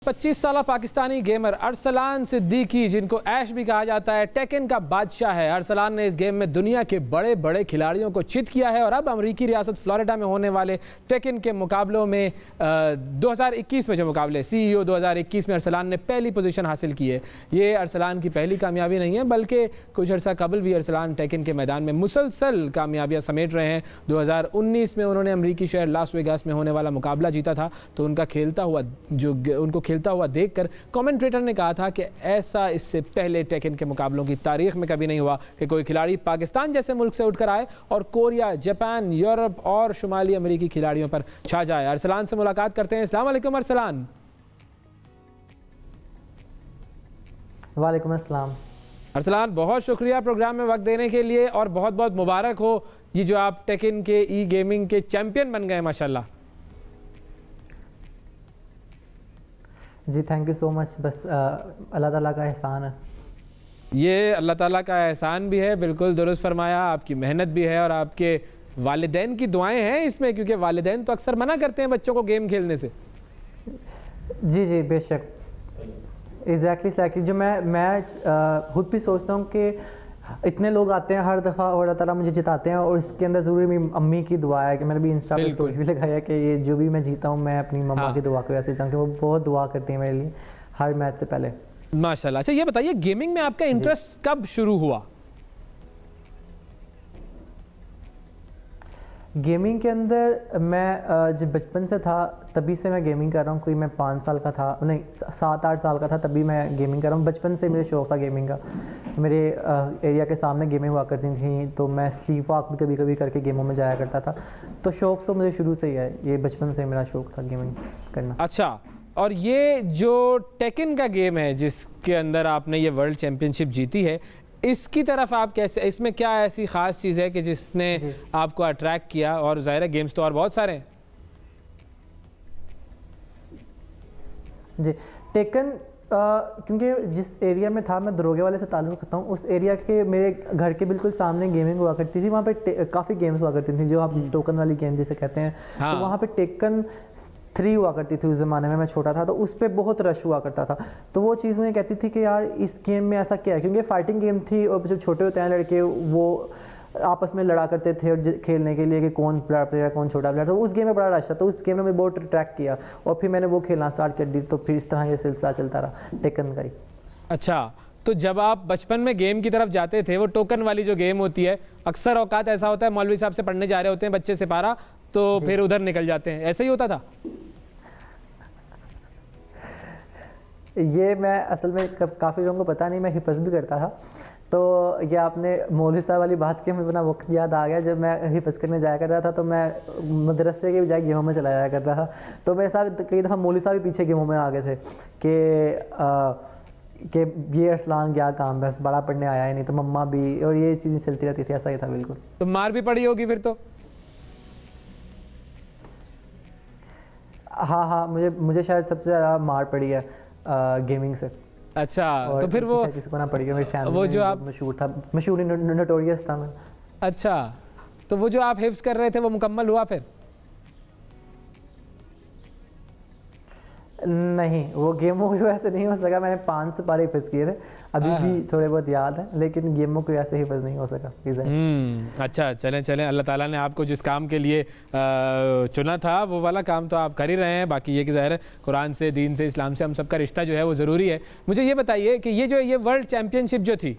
25 साला पाकिस्तानी गेमर अरसलान सिद्दीकी, जिनको ऐश भी कहा जाता है, टेकन का बादशाह है। अरसलान ने इस गेम में दुनिया के बड़े बड़े खिलाड़ियों को चित किया है और अब अमेरिकी रियासत फ्लोरिडा में होने वाले टेकन के मुकाबलों में 2021 में जो मुकाबले CEO 2021 में अरसलान ने पहली पोजीशन हासिल की है। ये अरसलान की पहली कामयाबी नहीं है, बल्कि कुछ अर्सा कबल भी अरसलान टेकन के मैदान में मुसलसल कामयाबियाँ समेट रहे हैं। 2019 में उन्होंने अमेरिकी शहर लास वेगास में होने वाला मुकाबला जीता था, तो उनको खेलता हुआ देखकर कमेंटेटर ने कहा था कि ऐसा इससे पहले टेकन के मुकाबलों की तारीख में कभी नहीं हुआ कि कोई खिलाड़ी पाकिस्तान जैसे मुल्क से उठकर आए और कोरिया, जापान, यूरोप और शुमाली अमेरिकी खिलाड़ियों पर छा जाए। अरसलान से मुलाकात करते हैं। अस्सलाम वालेकुम अरसलान। वालेकुम अस्सलाम। अरसलान, बहुत शुक्रिया प्रोग्राम में वक्त देने के लिए और बहुत बहुत मुबारक हो ये जो आप टेकन के ई गेमिंग के चैंपियन बन गए माशाल्लाह। जी थैंक यू सो मच। बस अल्लाह ताला का एहसान है। ये अल्लाह ताला का एहसान भी है, बिल्कुल दुरुस्त फरमाया। आपकी मेहनत भी है और आपके वालिदैन की दुआएं हैं इसमें, क्योंकि वालिदैन तो अक्सर मना करते हैं बच्चों को गेम खेलने से। जी जी बेशक, एग्जैक्टली जो मैं खुद भी सोचता हूँ कि इतने लोग आते हैं हर दफ़ा और अल्लाह ताला मुझे जिताते हैं, और इसके अंदर ज़रूरी मेरी अम्मी की दुआ है कि मैंने भी इंस्टा पे स्टोरी भी लगाया कि ये जो भी मैं जीता हूँ मैं अपनी मम्मा की दुआ को ऐसे जीता हूँ कि वो बहुत दुआ करती हैं मेरे लिए हर मैच से पहले। माशाल्लाह। अच्छा ये बताइए, गेमिंग में आपका इंटरेस्ट कब शुरू हुआ? गेमिंग के अंदर मैं जब बचपन से था तभी से मैं गेमिंग कर रहा हूँ। कोई मैं 5 साल का था, नहीं 7-8 साल का था तभी मैं गेमिंग कर रहा हूँ। बचपन से मुझे शौक़ था गेमिंग का। मेरे एरिया के सामने गेमिंग हुआ करती थी, तो मैं स्लीप वॉक भी कभी कभी करके गेमों में जाया करता था। तो शौक़ तो मुझे शुरू से ही है, ये बचपन से मेरा शौक़ था गेमिंग करना। अच्छा, और ये जो टेकन का गेम है जिसके अंदर आपने ये वर्ल्ड चैम्पियनशिप जीती है, इसकी तरफ आप कैसे, इसमें क्या ऐसी ख़ास चीज़ है कि जिसने आपको अट्रैक्ट किया? और ज़ाहिर है गेम्स तो और बहुत सारे हैं। जी टेकन क्योंकि जिस एरिया में था, मैं दरोगे वाले से ताल्लुक़ रखता हूँ, उस एरिया के मेरे घर के बिल्कुल सामने गेमिंग हुआ करती थी। वहाँ पे काफ़ी गेम्स हुआ करती थी जो आप टोकन वाली गेम जिसे कहते हैं। हाँ। तो वहाँ पे टेकन 3 हुआ करती थी उस ज़माने में, मैं छोटा था, तो उस पर बहुत रश हुआ करता था। तो वो चीज़ मुझे कहती थी कि यार इस गेम में ऐसा क्या है, क्योंकि फाइटिंग गेम थी और जब छोटे होते हैं लड़के वो आपस में लड़ा करते थे और खेलने के लिए कि कौन बड़ा प्लेयर कौन छोटा प्लेयर। तो उस गेम में बड़ा रश था, तो उस गेम में मैं बहुत ट्रैक किया और फिर मैंने वो खेलना स्टार्ट कर दी। तो फिर इस तरह ये सिलसिला चलता रहा टेकन का ही। अच्छा, तो जब आप बचपन में गेम की तरफ जाते थे, वो टोकन वाली जो गेम होती है, अक्सर औकात ऐसा होता है मौलवी साहब से पढ़ने जा रहे होते हैं बच्चे सिपारा, तो फिर उधर निकल जाते हैं, ऐसे ही होता था? ये मैं असल में काफ़ी लोगों को पता नहीं, मैं हिफज भी करता था। तो ये आपने मौलवी साहब वाली बात की, मुझे अपना वक्त याद आ गया। जब मैं हिफज करने जाया करता था तो मैं मदरसे के बजाय गेमों में चला जाया करता था। तो मेरे साथ कई दफ़ा मौलवी साहब भी पीछे गेमों में आ गए थे कि ये अरसलान क्या काम, बस बड़ा पढ़ने आया ही नहीं। तो मम्मा भी, और ये चीज़ें चलती रहती थी, ऐसा ही था बिल्कुल। तो मार भी पड़ी होगी फिर तो? हाँ, मुझे शायद सबसे ज़्यादा मार पड़ी है गेमिंग से। अच्छा, तो फिर वो किसी को ना पड़ी, मेरी फैमिली वो जो आप मशहूर नोटोरियस था मैं। अच्छा, तो वो जो आप हिफ्ज कर रहे थे वो मुकम्मल हुआ फिर? नहीं, वो गेमों की वजह से नहीं हो सका। मैंने 5 सिपारे हिफ्ज किए थे, अभी भी थोड़े बहुत याद है, लेकिन गेमों की वजह से हिफ्ज नहीं हो सका। अच्छा, चलें अल्लाह ताला ने आपको जिस काम के लिए चुना था वो वाला काम तो आप कर ही रहे हैं। बाकी ये कि ज़ाहिर है कुरान से, दीन से, इस्लाम से हम सबका रिश्ता जो है वो ज़रूरी है। मुझे ये बताइए कि ये वर्ल्ड चैम्पियनशिप जो थी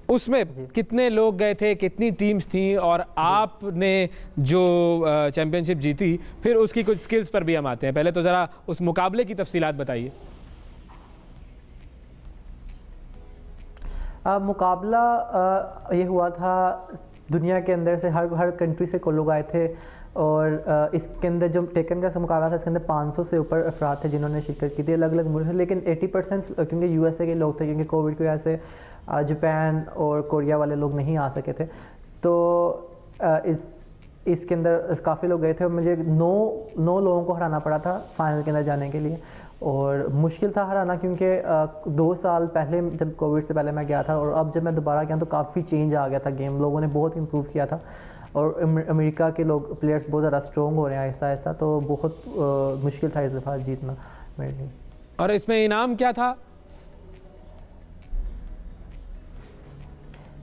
उसमें कितने लोग गए थे, कितनी टीम्स थी, और आपने जो चैम्पियनशिप जीती फिर उसकी कुछ स्किल्स पर भी हम आते हैं। पहले तो ज़रा उस मुकाबले की तफसीलात बताइए। मुकाबला ये हुआ था दुनिया के अंदर से, हर कंट्री से लोग आए थे। और इसके अंदर जो टेकन का मुकाबला था, इसके अंदर 500 से ऊपर अफराद थे जिन्होंने शिरकत की थी, अलग अलग मुल्क से। लेकिन 80% क्योंकि USA के लोग थे, क्योंकि कोविड की वजह से जापान और कोरिया वाले लोग नहीं आ सके थे। तो इसके अंदर काफ़ी लोग गए थे और मुझे 9 लोगों को हराना पड़ा था फाइनल के अंदर जाने के लिए। और मुश्किल था हराना, क्योंकि 2 साल पहले जब कोविड से पहले मैं गया था और अब जब मैं दोबारा गया तो काफ़ी चेंज आ गया था गेम, लोगों ने बहुत इम्प्रूव किया था। और अमेरिका के लोग प्लेयर्स बहुत ज़्यादा स्ट्रॉन्ग हो रहे हैं आहिस्ता आहिस्ता। तो बहुत मुश्किल था इस दफ़ा जीतना मेरे लिए। और इसमें इनाम क्या था?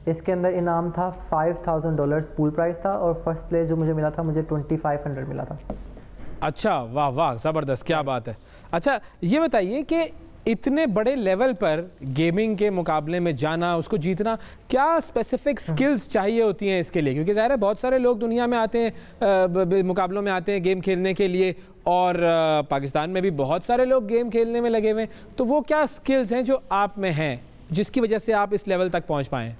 इसके अंदर इनाम था $5,000 पूल प्राइस था, और फर्स्ट प्लेस जो मुझे मिला था मुझे 2500 मिला था। अच्छा, वाह वाह, ज़बरदस्त, क्या बात है। अच्छा ये बताइए कि इतने बड़े लेवल पर गेमिंग के मुकाबले में जाना, उसको जीतना, क्या स्पेसिफिक स्किल्स चाहिए होती हैं इसके लिए? क्योंकि ज़ाहिर है बहुत सारे लोग दुनिया में आते हैं, मुकाबलों में आते हैं गेम खेलने के लिए, और पाकिस्तान में भी बहुत सारे लोग गेम खेलने में लगे हुए हैं। तो वो क्या स्किल्स हैं जो आप में हैं जिसकी वजह से आप इस लेवल तक पहुँच पाएँ?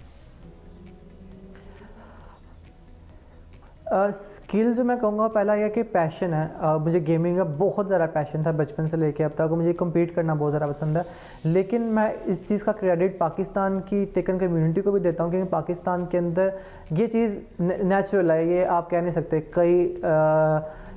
स्किल जो मैं कहूँगा पहला यह कि पैशन है। मुझे गेमिंग का बहुत ज़्यादा पैशन था बचपन से लेके अब तक, मुझे कम्पीट करना बहुत ज़्यादा पसंद है। लेकिन मैं इस चीज़ का क्रेडिट पाकिस्तान की टेकन कम्युनिटी को भी देता हूँ, क्योंकि पाकिस्तान के अंदर ये चीज़ नेचुरल है, ये आप कह नहीं सकते। कई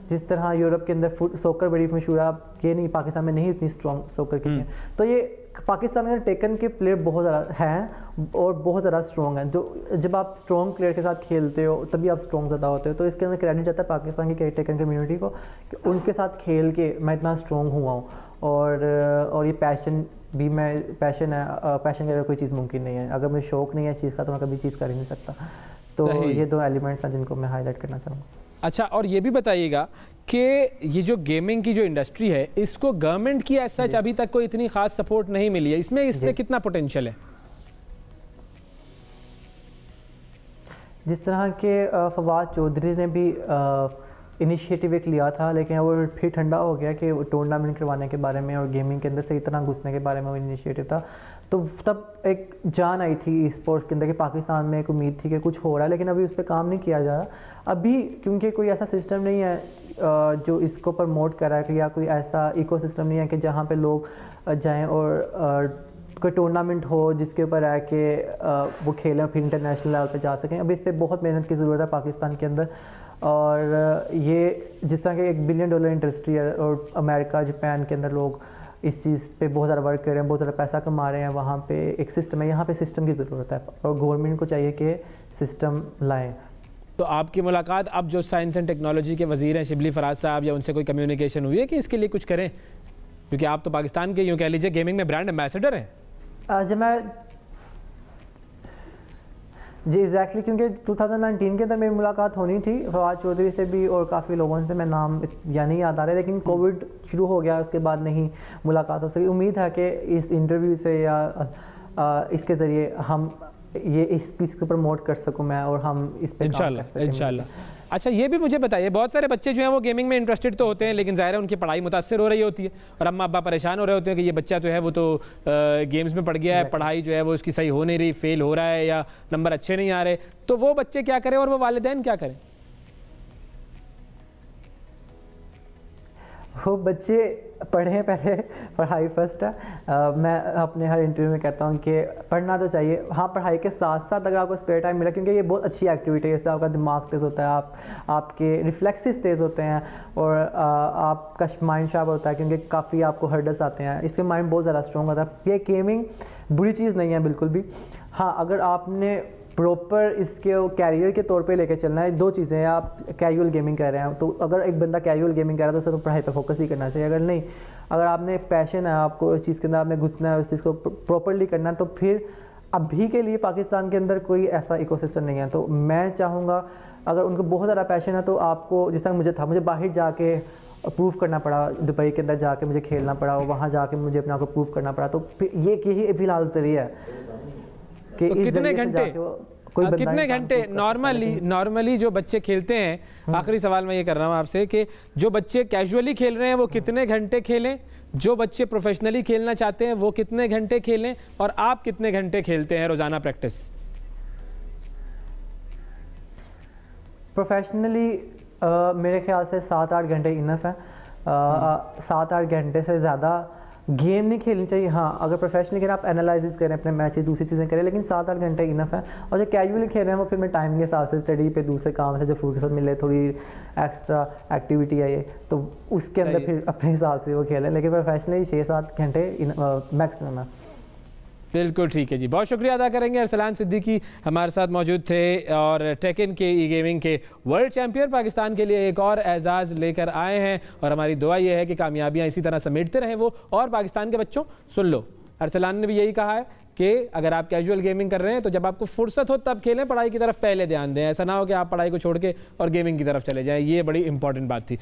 जिस तरह यूरोप के अंदर सोकर बड़ी मशहूर है, आप ये नहीं, पाकिस्तान में नहीं इतनी स्ट्रॉन्ग सोकर की है। तो ये पाकिस्तान में टेकन के प्लेयर बहुत ज़्यादा हैं और बहुत ज़्यादा स्ट्रॉन्ग हैं। जो जब आप स्ट्रॉन्ग प्लेयर के साथ खेलते हो तभी आप स्ट्रॉन्ग ज़्यादा होते हो। तो इसके अंदर क्रेडिट जाता है पाकिस्तान की टेकन कम्युनिटी को कि उनके साथ खेल के मैं इतना स्ट्रॉन्ग हुआ हूँ। और ये पैशन भी, मैं पैशन है, पैशन के अगर कोई चीज़ मुमकिन नहीं है। अगर मुझे शौक नहीं है चीज़ का तो मैं कभी चीज़ कर ही नहीं सकता। तो ये दो एलिमेंट्स हैं जिनको मैं हाईलाइट करना चाहूँगा। अच्छा, और ये भी बताइएगा कि ये जो गेमिंग की जो इंडस्ट्री है, इसको गवर्नमेंट की एज सच अभी तक कोई इतनी खास सपोर्ट नहीं मिली है, इसमें कितना पोटेंशियल है? जिस तरह के फवाद चौधरी ने भी इनिशिएटिव एक लिया था, लेकिन वो फिर ठंडा हो गया कि टूर्नामेंट करवाने के बारे में और गेमिंग के अंदर से इतना घुसने के बारे में वो इनिशिएटिव था। तो तब एक जान आई थी स्पोर्ट्स के अंदर कि पाकिस्तान में एक उम्मीद थी कि कुछ हो रहा है, लेकिन अभी उस पर काम नहीं किया जा रहा अभी, क्योंकि कोई ऐसा सिस्टम नहीं है जो इसको प्रमोट कर रहा है, या कोई ऐसा इकोसिस्टम नहीं है कि जहाँ पे लोग जाएं और कोई टूर्नामेंट हो जिसके ऊपर है कि वो खेलें फिर इंटरनेशनल लेवल पे जा सकें। अभी इस पर बहुत मेहनत की ज़रूरत है पाकिस्तान के अंदर। और ये जिस तरह के $1 बिलियन इंडस्ट्री है और अमेरिका जापान के अंदर लोग इस चीज़ पे बहुत ज़्यादा वर्क कर रहे हैं, बहुत ज़्यादा पैसा कमा रहे हैं, वहाँ पे एक सिस्टम है, यहाँ पे सिस्टम की ज़रूरत है और गवर्नमेंट को चाहिए कि सिस्टम लाएं। तो आपकी मुलाकात अब जो साइंस एंड टेक्नोलॉजी के वजीर हैं शिबली फराज साहब, या उनसे कोई कम्युनिकेशन हुई है कि इसके लिए कुछ करें? क्योंकि आप तो पाकिस्तान के यूँ कह लीजिए गेमिंग में ब्रांड एम्बेसडर हैं। जब मैं जी एग्जैक्टली, क्योंकि 2019 के अंदर मेरी मुलाकात होनी थी फवाद चौधरी से भी और काफ़ी लोगों से, मैं नाम या नहीं याद आ रहा है, लेकिन कोविड शुरू हो गया, उसके बाद नहीं मुलाकात हो सकी। उम्मीद है कि इस इंटरव्यू से या इसके ज़रिए हम ये इस चीज़ को प्रमोट कर सकूं मैं और हम इस पे इंशाल्लाह। अच्छा ये भी मुझे बताइए, बहुत सारे बच्चे जो हैं वो गेमिंग में इंटरेस्टेड तो होते हैं, लेकिन ज़ाहिर है उनकी पढ़ाई मुतासर हो रही होती है और अम्मा अब्बा परेशान हो रहे होते हैं कि ये बच्चा जो है वो तो गेम्स में पड़ गया है, पढ़ाई जो है वो उसकी सही हो नहीं रही, फेल हो रहा है या नंबर अच्छे नहीं आ रहे। तो वो बच्चे क्या करें और वो वालिदैन क्या करें? वो बच्चे पढ़ें, पहले पढ़ाई फर्स्ट है। मैं अपने हर इंटरव्यू में कहता हूँ कि पढ़ना तो चाहिए, हाँ पढ़ाई के साथ साथ अगर आपको स्पेयर टाइम मिला, क्योंकि ये बहुत अच्छी एक्टिविटी है, इससे आपका दिमाग तेज़ होता है, आपके रिफ्लेक्सेस तेज़ होते हैं और आपका माइंड शार्प होता है, क्योंकि काफ़ी आपको हर्डल्स आते हैं, इससे माइंड बहुत ज़्यादा स्ट्रॉन्ग होता है। ये गेमिंग बुरी चीज़ नहीं है बिल्कुल भी। हाँ, अगर आपने प्रॉपर इसके कैरियर के तौर पे लेके चलना है, दो चीज़ें हैं, आप कैजुअल गेमिंग कर रहे हैं तो अगर एक बंदा कैजुअल गेमिंग कर रहा है तो सिर्फ पढ़ाई पे फोकस ही करना चाहिए। अगर नहीं, अगर आपने पैशन है, आपको इस चीज़ के अंदर आपने घुसना है, उस चीज़ को प्रॉपरली करना है, तो फिर अभी के लिए पाकिस्तान के अंदर कोई ऐसा इकोसिस्टम नहीं है। तो मैं चाहूँगा अगर उनको बहुत ज़्यादा पैशन है तो आपको, जिस तरह मुझे था, मुझे बाहर जाके प्रूव करना पड़ा, दुबई के अंदर जाके मुझे खेलना पड़ा और वहाँ जाके मुझे अपने आप को प्रूव करना पड़ा। तो ये यही फिलहाल जरिए है कि तो कितने घंटे नॉर्मली जो बच्चे खेलते हैं, आखिरी सवाल मैं ये कर रहा हूँ आपसे कि जो बच्चे कैजुअली खेल रहे हैं वो कितने घंटे खेलें, जो बच्चे प्रोफेशनली खेलना चाहते हैं वो कितने घंटे खेलें, और आप कितने घंटे खेलते हैं रोजाना प्रैक्टिस? प्रोफेशनली मेरे ख्याल से 7-8 घंटे इनफ है। 7-8 घंटे से ज़्यादा गेम नहीं खेलनी चाहिए। हाँ, अगर प्रोफेशनली खेलें, आप एनालिसिस करें अपने मैचेस, दूसरी चीज़ें करें, लेकिन 7-8 घंटे इनफ है। और जो कैजुअली खेल रहे हैं वो फिर मैं टाइम के हिसाब से स्टडी पे, दूसरे काम से जो फुर्सत मिले, थोड़ी एक्स्ट्रा एक्टिविटी है ये, तो उसके अंदर फिर अपने हिसाब से वो खेलें, लेकिन प्रोफेशनली 6-7 घंटे मैक्सिमम है। बिल्कुल ठीक है जी, बहुत शुक्रिया अदा करेंगे। अरसलान सिद्दीकी हमारे साथ मौजूद थे और टेकन के ई गेमिंग के वर्ल्ड चैंपियन पाकिस्तान के लिए एक और एजाज़ लेकर आए हैं और हमारी दुआ ये है कि कामयाबियां इसी तरह समेटते रहें वो। और पाकिस्तान के बच्चों सुन लो, अरसलान ने भी यही कहा है कि अगर आप कैजुअल गेमिंग कर रहे हैं तो जब आपको फुर्सत हो तब खेलें, पढ़ाई की तरफ पहले ध्यान दें। ऐसा ना हो कि आप पढ़ाई को छोड़ के और गेमिंग की तरफ चले जाएं, ये बड़ी इंपॉर्टेंट बात थी।